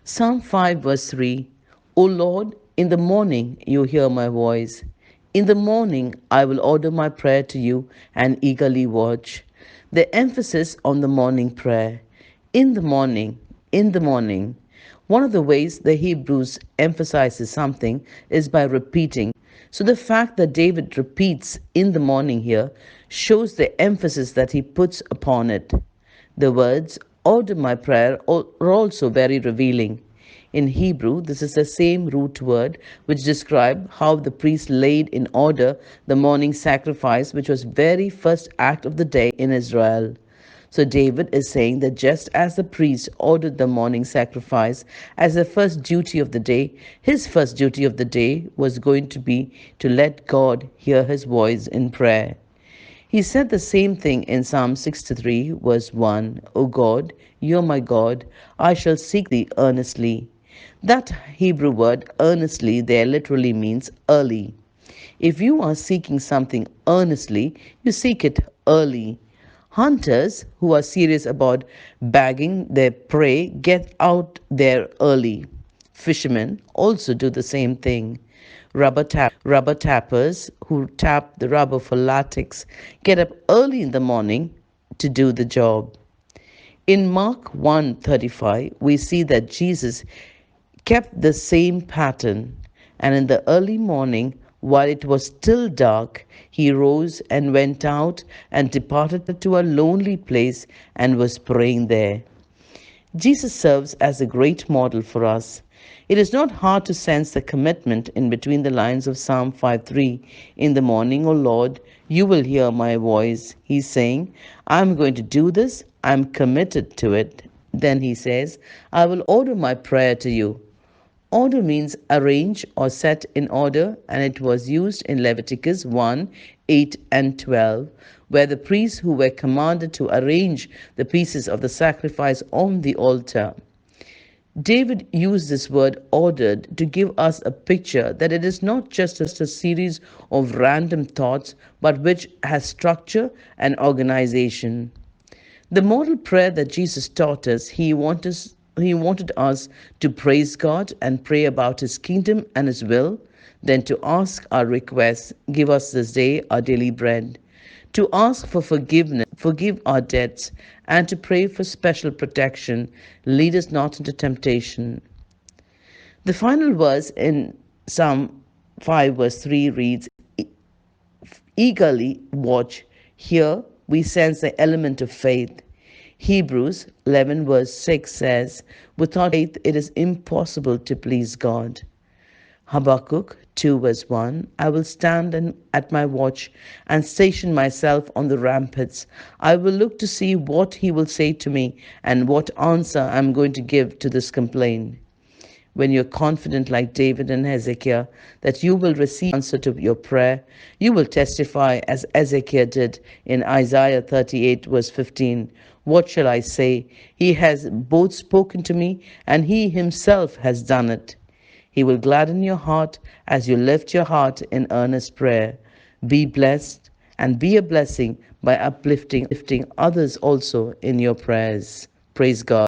Psalm 5, verse 3. O Lord, in the morning you hear my voice. In the morning I will order my prayer to you and eagerly watch. The emphasis on the morning prayer. In the morning, in the morning. One of the ways the Hebrews emphasizes something is by repeating. So the fact that David repeats in the morning here shows the emphasis that he puts upon it. The words order my prayer are also very revealing. In Hebrew, this is the same root word which describes how the priest laid in order the morning sacrifice, which was very first act of the day in Israel. So David is saying that just as the priest ordered the morning sacrifice as the first duty of the day, his first duty of the day was going to be to let God hear his voice in prayer. He said the same thing in Psalm 63, verse 1. O God, you are my God, I shall seek thee earnestly. That Hebrew word earnestly there literally means early. If you are seeking something earnestly, you seek it early. Hunters who are serious about bagging their prey get out there early. Fishermen also do the same thing. Rubber tappers who tap the rubber for latex get up early in the morning to do the job. In Mark 1:35, we see that Jesus kept the same pattern, and in the early morning, while it was still dark, he rose and went out and departed to a lonely place and was praying there. Jesus serves as a great model for us. It is not hard to sense the commitment in between the lines of Psalm 5:3. In the morning, O Lord, you will hear my voice. He's saying, I'm going to do this, I'm committed to it. Then he says, I will order my prayer to you. Order means arrange or set in order, and it was used in Leviticus 1, 8, and 12, where the priests who were commanded to arrange the pieces of the sacrifice on the altar. David used this word ordered to give us a picture that it is not just a series of random thoughts, but which has structure and organization. The model prayer that Jesus taught us, he wanted us to praise God and pray about his kingdom and his will, then to ask our requests, give us this day our daily bread, to ask for forgiveness, forgive our debts, and to pray for special protection, lead us not into temptation. The final verse in Psalm 5 verse 3 reads, eagerly watch. Here we sense the element of faith. Hebrews 11 verse 6 says, without faith it is impossible to please God. Habakkuk 2 verse 1, I will stand at my watch and station myself on the ramparts. I will look to see what he will say to me and what answer I'm going to give to this complaint. When you're confident like David and Hezekiah that you will receive answer to your prayer, you will testify as Hezekiah did in Isaiah 38 verse 15. What shall I say? He has both spoken to me and he himself has done it. He will gladden your heart as you lift your heart in earnest prayer. Be blessed and be a blessing by uplifting others also in your prayers. Praise God.